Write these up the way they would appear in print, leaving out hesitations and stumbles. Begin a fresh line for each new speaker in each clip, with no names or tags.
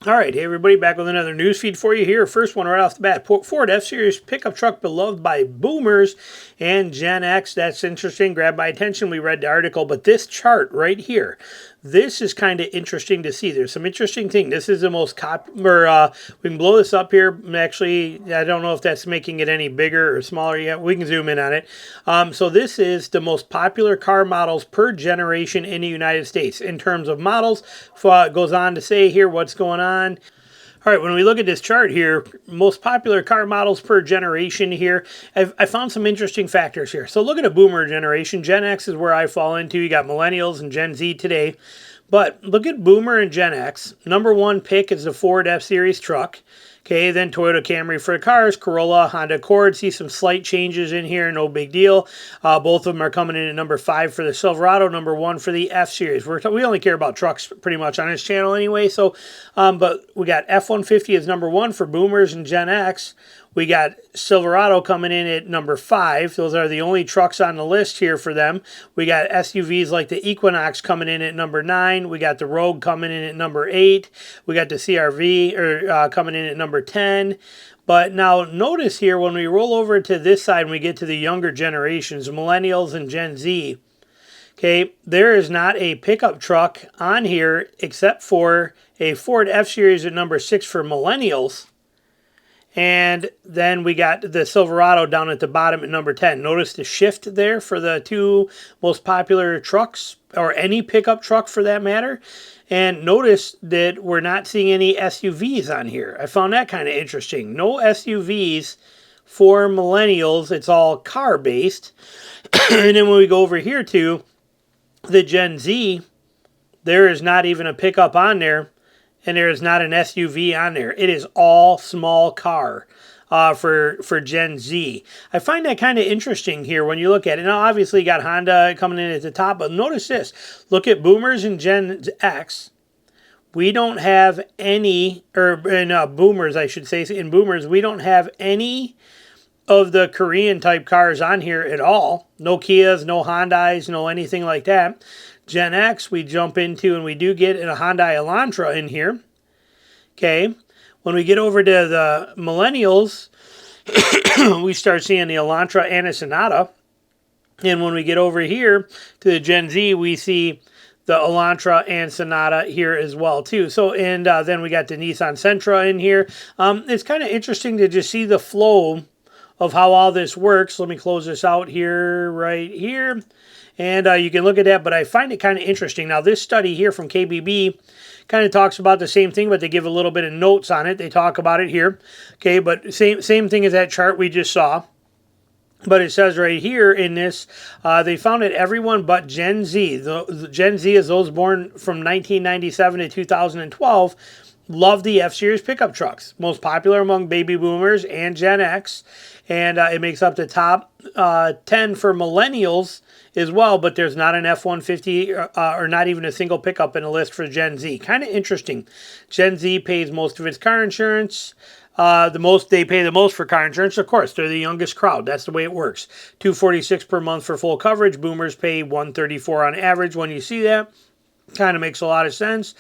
All right, hey everybody, back with another news feed for you here. First one right off the bat, Ford F-Series pickup truck beloved by boomers and Gen X. That's interesting, grabbed my attention. We read the article, but this chart right here, this is kind of interesting to see. There's some interesting thing. This is the most we can blow this up here. Actually, I don't know if that's making it any bigger or smaller yet. We can zoom in on it. So this is the most popular car models per generation in the United States. In terms of models, it goes on to say here what's going on. All right, when we look at this chart here, most popular car models per generation here, I found some interesting factors here. So look at a boomer generation. Gen X is where I fall into. You got millennials and Gen Z today. But look at boomer and Gen X. Number one pick is the Ford F-Series truck. Okay, then Toyota Camry for the cars, Corolla, Honda Accord. See some slight changes in here, no big deal. Both of them are coming in at number 5 for the Silverado, number 1 for the F-Series. We only care about trucks pretty much on this channel anyway. So, but we got F-150 as number 1 for boomers and Gen X. We got Silverado coming in at number 5. Those are the only trucks on the list here for them. We got SUVs like the Equinox coming in at number 9. We got the Rogue coming in at number 8. We got the CRV coming in at number 10. But now notice here when we roll over to this side and we get to the younger generations, millennials and Gen Z, okay, there is not a pickup truck on here except for a Ford F-Series at number 6 for millennials. And then we got the Silverado down at the bottom at number 10. Notice the shift there for the two most popular trucks, or any pickup truck for that matter. And notice that we're not seeing any SUVs on here. I found that kind of interesting. No SUVs for millennials. It's all car-based. And then when we go over here to the Gen Z, there is not even a pickup on there. And there is not an SUV on there. It is all small car for Gen Z. I find that kind of interesting here when you look at it. Now, obviously, you got Honda coming in at the top, but notice this. Look at boomers and Gen X. We don't have any, or in boomers, I should say, in boomers, we don't have any of the Korean type cars on here at all. No Kias, no Hyundais, no anything like that. Gen X, we jump into, and we do get a Hyundai Elantra in here. Okay. When we get over to the millennials, we start seeing the Elantra and a Sonata. And when we get over here to the Gen Z, we see the Elantra and Sonata here as well, too. So, and then we got the Nissan Sentra in here. It's kind of interesting to just see the flow of how all this works. Let me close this out here, right here. And you can look at that, but I find it kind of interesting. Now, this study here from KBB kind of talks about the same thing, but they give a little bit of notes on it. They talk about it here. Okay, but same thing as that chart we just saw. But it says right here in this, they found that everyone but Gen Z, the Gen Z is those born from 1997 to 2012, love the F-Series pickup trucks. Most popular among baby boomers and Gen X. And it makes up the top 10 for millennials as well, but there's not an F-150 or not even a single pickup in the list for Gen Z. Kind of interesting. Gen Z pays most of its car insurance. They pay the most for car insurance. Of course, they're the youngest crowd. That's the way it works. $246 per month for full coverage. Boomers pay $134 on average. When you see that, kind of makes a lot of sense.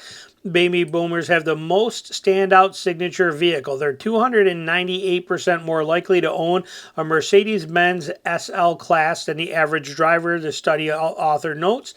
Baby boomers have the most standout signature vehicle. They're 298% more likely to own a Mercedes-Benz SL class than the average driver, the study author notes.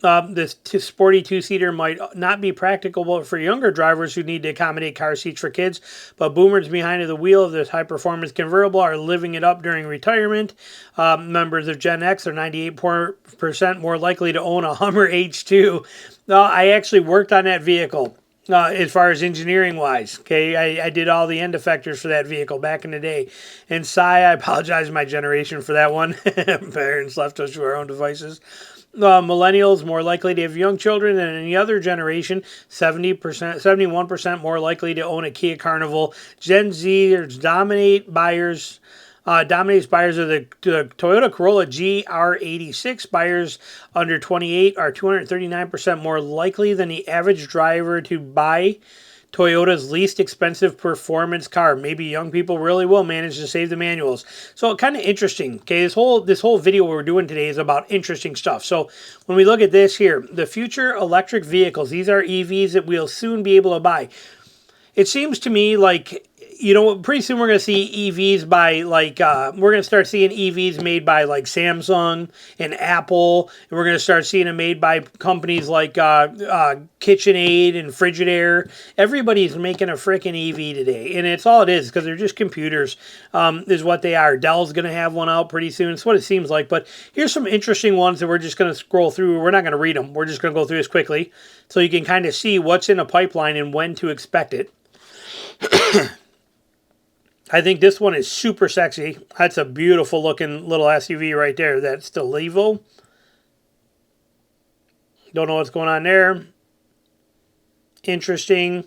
This sporty two-seater might not be practicable for younger drivers who need to accommodate car seats for kids, but boomers behind the wheel of this high-performance convertible are living it up during retirement. Members of Gen X are 98% more likely to own a Hummer H2. I actually worked on that vehicle. As far as engineering-wise, okay, I did all the end effectors for that vehicle back in the day. And I apologize to my generation for that one. Parents left us to our own devices. Millennials more likely to have young children than any other generation. 71% more likely to own a Kia Carnival. Gen Z dominates buyers of the Toyota Corolla GR86. Buyers under 28 are 239% more likely than the average driver to buy Toyota's least expensive performance car. Maybe young people really will manage to save the manuals. So kind of interesting. Okay, this whole video we're doing today is about interesting stuff. So when we look at this here, the future electric vehicles, these are EVs that we'll soon be able to buy. it seems to me like, pretty soon we're going to see EVs by like, we're going to start seeing EVs made by like Samsung and Apple. And we're going to start seeing them made by companies like KitchenAid and Frigidaire. Everybody's making a freaking EV today. And it's all it is because they're just computers, is what they are. Dell's going to have one out pretty soon. It's what it seems like. But here's some interesting ones that we're just going to scroll through. We're not going to read them. We're just going to go through this quickly so you can kind of see what's in a pipeline and when to expect it. I think this one is super sexy. That's a beautiful looking little SUV right there. That's the Levo. Don't know what's going on there. Interesting.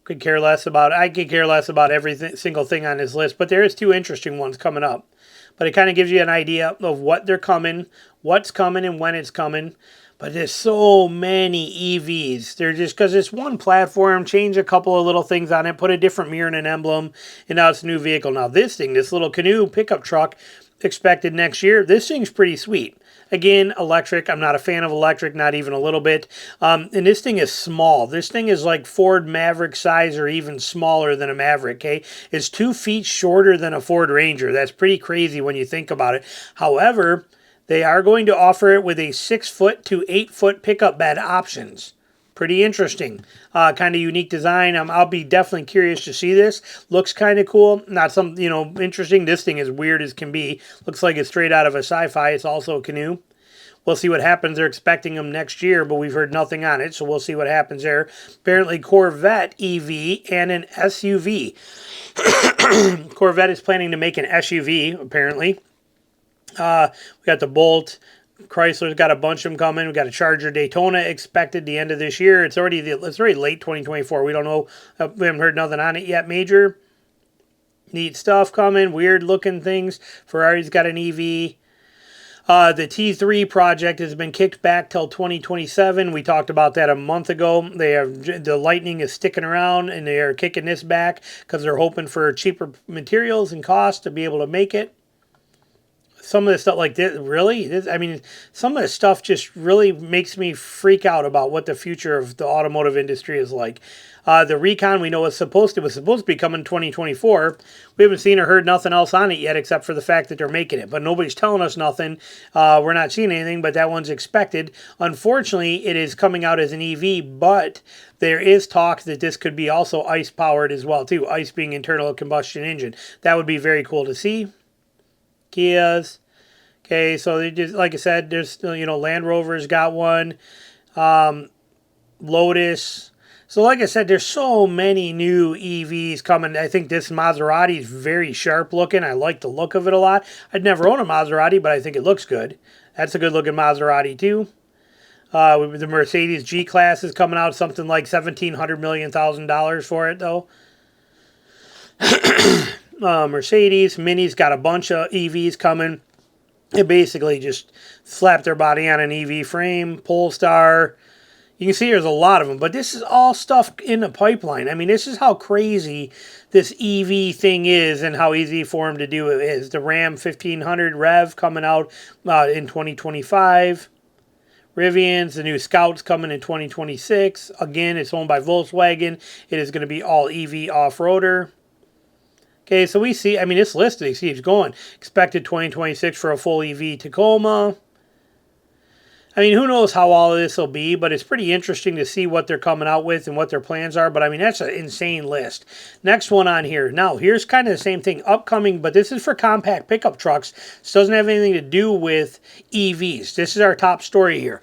Could care less about. I could care less about every single thing on this list, but there is two interesting ones coming up. But it kind of gives you an idea of what they're coming, what's coming, and when it's coming. But there's so many EVs. They're just, because it's one platform, change a couple of little things on it, put a different mirror and an emblem, and now it's a new vehicle. Now this thing, this little canoe pickup truck, expected next year, this thing's pretty sweet. Again, electric. I'm not a fan of electric, not even a little bit. And this thing is small. This thing is like Ford Maverick size or even smaller than a Maverick, okay? It's 2 feet shorter than a Ford Ranger. That's pretty crazy when you think about it. However, they are going to offer it with a 6-foot to 8-foot pickup bed options. Pretty interesting. Kind of unique design. I'll be definitely curious to see this. Looks kind of cool. Not some, interesting. This thing is weird as can be. Looks like it's straight out of a sci-fi. It's also a canoe. We'll see what happens. They're expecting them next year, but we've heard nothing on it, so we'll see what happens there. Apparently, Corvette EV and an SUV. Corvette is planning to make an SUV, apparently. We got the Bolt. Chrysler's got a bunch of them coming. We got a Charger Daytona expected the end of this year. It's already late 2024. We don't know. We haven't heard nothing on it yet. Major. Neat stuff coming. Weird looking things. Ferrari's got an EV. The T3 project has been kicked back till 2027. We talked about that a month ago. The Lightning is sticking around, and they are kicking this back because they're hoping for cheaper materials and costs to be able to make it. Some of the stuff like this, really? Some of the stuff just really makes me freak out about what the future of the automotive industry is like. The Recon, we know, was supposed to be coming in 2024. We haven't seen or heard nothing else on it yet except for the fact that they're making it. But nobody's telling us nothing. We're not seeing anything, but that one's expected. Unfortunately, it is coming out as an EV, but there is talk that this could be also ICE-powered as well, too. ICE being internal combustion engine. That would be very cool to see. Kias. Okay, so they just, like I said, there's, Land Rover's got one. Lotus. So like I said, there's so many new EVs coming. I think this Maserati is very sharp looking. I like the look of it a lot. I'd never own a Maserati, but I think it looks good. That's a good looking Maserati too. The Mercedes G-Class is coming out, something like $1,700 million for it though. Mercedes Mini's got a bunch of EVs coming. It basically just slapped their body on an EV frame. Polestar. You can see there's a lot of them, but this is all stuff in the pipeline. I mean, this is how crazy this EV thing is and how easy for them to do it is. The Ram 1500 Rev coming out in 2025. Rivian's, the new Scout's coming in 2026. Again, it's owned by Volkswagen. It is going to be all EV off-roader. Okay, so we see, this list keeps going. Expected 2026 for a full EV Tacoma. Who knows how all of this will be, but it's pretty interesting to see what they're coming out with and what their plans are. But, that's an insane list. Next one on here. Now, here's kind of the same thing. Upcoming, but this is for compact pickup trucks. This doesn't have anything to do with EVs. This is our top story here.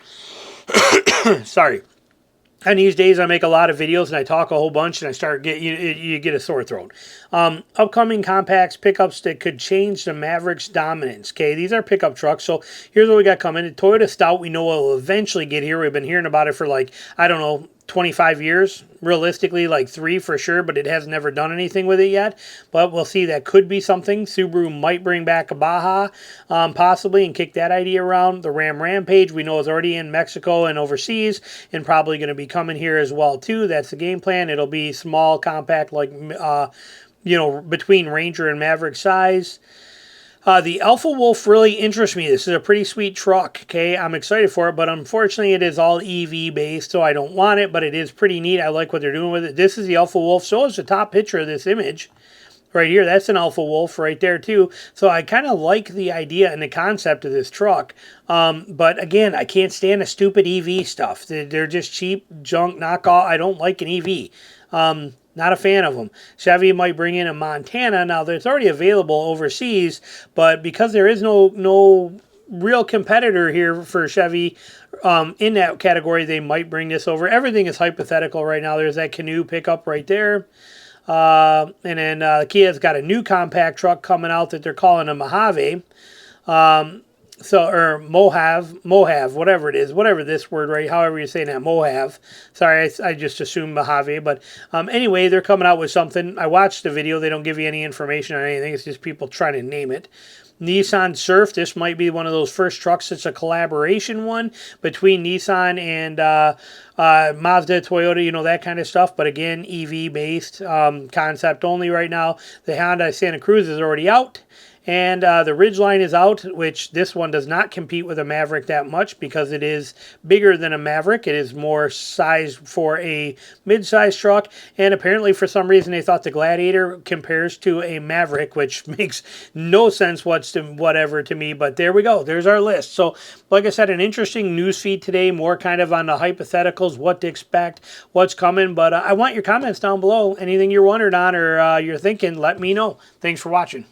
Sorry. And these days I make a lot of videos and I talk a whole bunch and I start you get a sore throat. Upcoming compacts, pickups that could change the Maverick's dominance. Okay, these are pickup trucks. So here's what we got coming. The Toyota Stout we know will eventually get here. We've been hearing about it for 25 years. Realistically, 3 for sure, but it has never done anything with it yet. But we'll see. That could be something. Subaru might bring back a Baja, possibly, and kick that idea around. The Ram Rampage, we know is already in Mexico and overseas, and probably going to be coming here as well, too. That's the game plan. It'll be small, compact, between Ranger and Maverick size. The Alpha Wolf really interests me. This is a pretty sweet truck, okay? I'm excited for it, but unfortunately it is all EV based, so I don't want it, but it is pretty neat. I like what they're doing with it. This is the Alpha Wolf. So is the top picture of this image. Right here, that's an Alpha Wolf right there too. So I kind of like the idea and the concept of this truck. But again, I can't stand the stupid EV stuff. They're just cheap junk knockoff. I don't like an EV. Not a fan of them. Chevy might bring in a Montana. Now, it's already available overseas, but because there is no real competitor here for Chevy in that category, they might bring this over. Everything is hypothetical right now. There's that Canoe pickup right there. And then Kia's got a new compact truck coming out that they're calling a Mojave. Or Mojave, whatever it is, whatever this word, right, however you're saying that, Mojave. Sorry, I just assumed Mojave, but anyway, they're coming out with something. I watched the video. They don't give you any information on anything. It's just people trying to name it. Nissan Surf, this might be one of those first trucks. It's a collaboration one between Nissan and Mazda, Toyota, you know, that kind of stuff. But again, EV-based, concept only right now. The Honda Santa Cruz is already out. And the Ridgeline is out, which this one does not compete with a Maverick that much because it is bigger than a Maverick. It is more sized for a mid-size truck. And apparently, for some reason, they thought the Gladiator compares to a Maverick, which makes no sense whatever to me. But there we go. There's our list. So, like I said, an interesting news feed today, more kind of on the hypotheticals, what to expect, what's coming. But I want your comments down below. Anything you're wondering on or you're thinking, let me know. Thanks for watching.